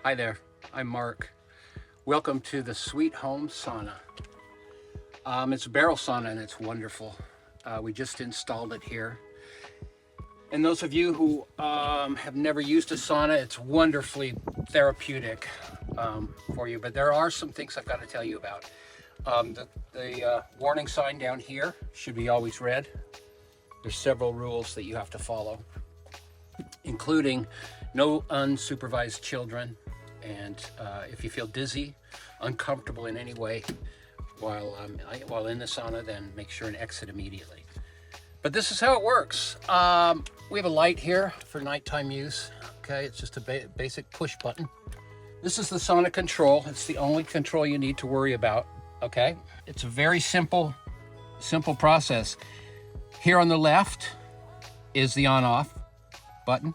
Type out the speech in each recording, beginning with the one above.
Hi there, I'm Mark. Welcome to the Sweethome sauna. It's a barrel sauna and it's wonderful. We just installed it here. And those of you who have never used a sauna, it's wonderfully therapeutic for you. But there are some things I've got to tell you about. The warning sign down here should be always red. There's several rules that you have to follow, including no unsupervised children. And if you feel dizzy, uncomfortable in any way while in the sauna, then make sure and exit immediately. But this is how it works. We have a light here for nighttime use. Okay, it's just a basic push button. This is the sauna control. It's the only control you need to worry about. Okay, it's a very simple process. Here on the left is the on-off button.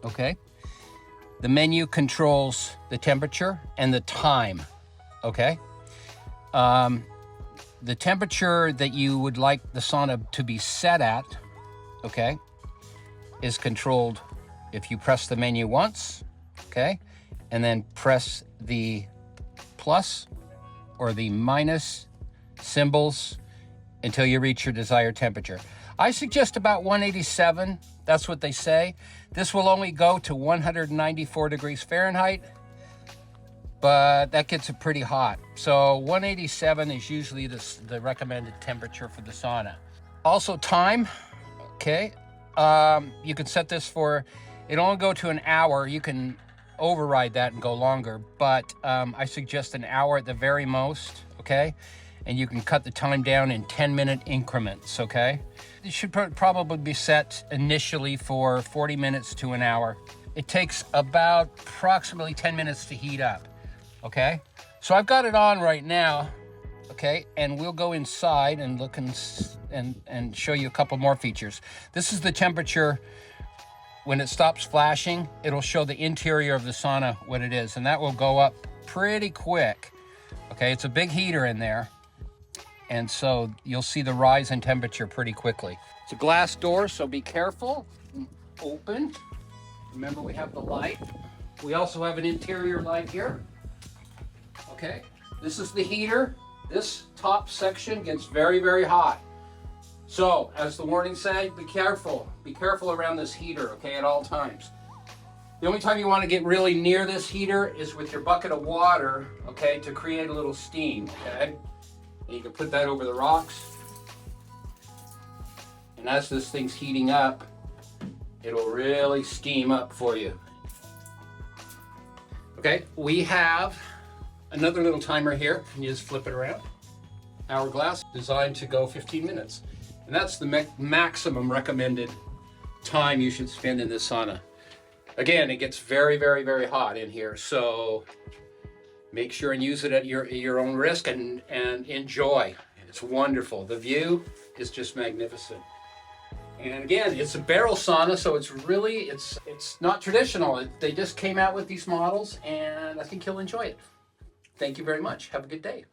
Okay. The menu controls the temperature and the time, okay? The temperature that you would like the sauna to be set at, okay, is controlled if you press the menu once, okay? And then press the plus or the minus symbols until you reach your desired temperature. I suggest about 187. That's what they say. This will only go to 194 degrees Fahrenheit, but that gets it pretty hot. So 187 is usually the recommended temperature for the sauna. Also time, okay. You can set this for, it'll only go to an hour. You can override that and go longer, but I suggest an hour at the very most, okay? And you can cut the time down in 10-minute increments, okay? It should probably be set initially for 40 minutes to an hour. It takes about approximately 10 minutes to heat up, okay? So I've got it on right now, okay? And we'll go inside and look and show you a couple more features. This is the temperature. When it stops flashing, it'll show the interior of the sauna, what it is, and that will go up pretty quick, okay? It's a big heater in there. And so you'll see the rise in temperature pretty quickly. It's a glass door, so be careful. Open. Remember, we have the light. We also have an interior light here. Okay, this is the heater. This top section gets very, very hot. So, as the warning said, be careful. Be careful around this heater, okay, at all times. The only time you want to get really near this heater is with your bucket of water, okay, to create a little steam, okay? And you can put that over the rocks. And as this thing's heating up, it'll really steam up for you. Okay, we have another little timer here. You just flip it around. Hourglass, designed to go 15 minutes. And that's the maximum recommended time you should spend in this sauna. Again, it gets very, very, very hot in here, so make sure and use it at your own risk and enjoy. It's wonderful. The view is just magnificent. And again, it's a barrel sauna, so it's not traditional. They just came out with these models, and I think you'll enjoy it. Thank you very much. Have a good day.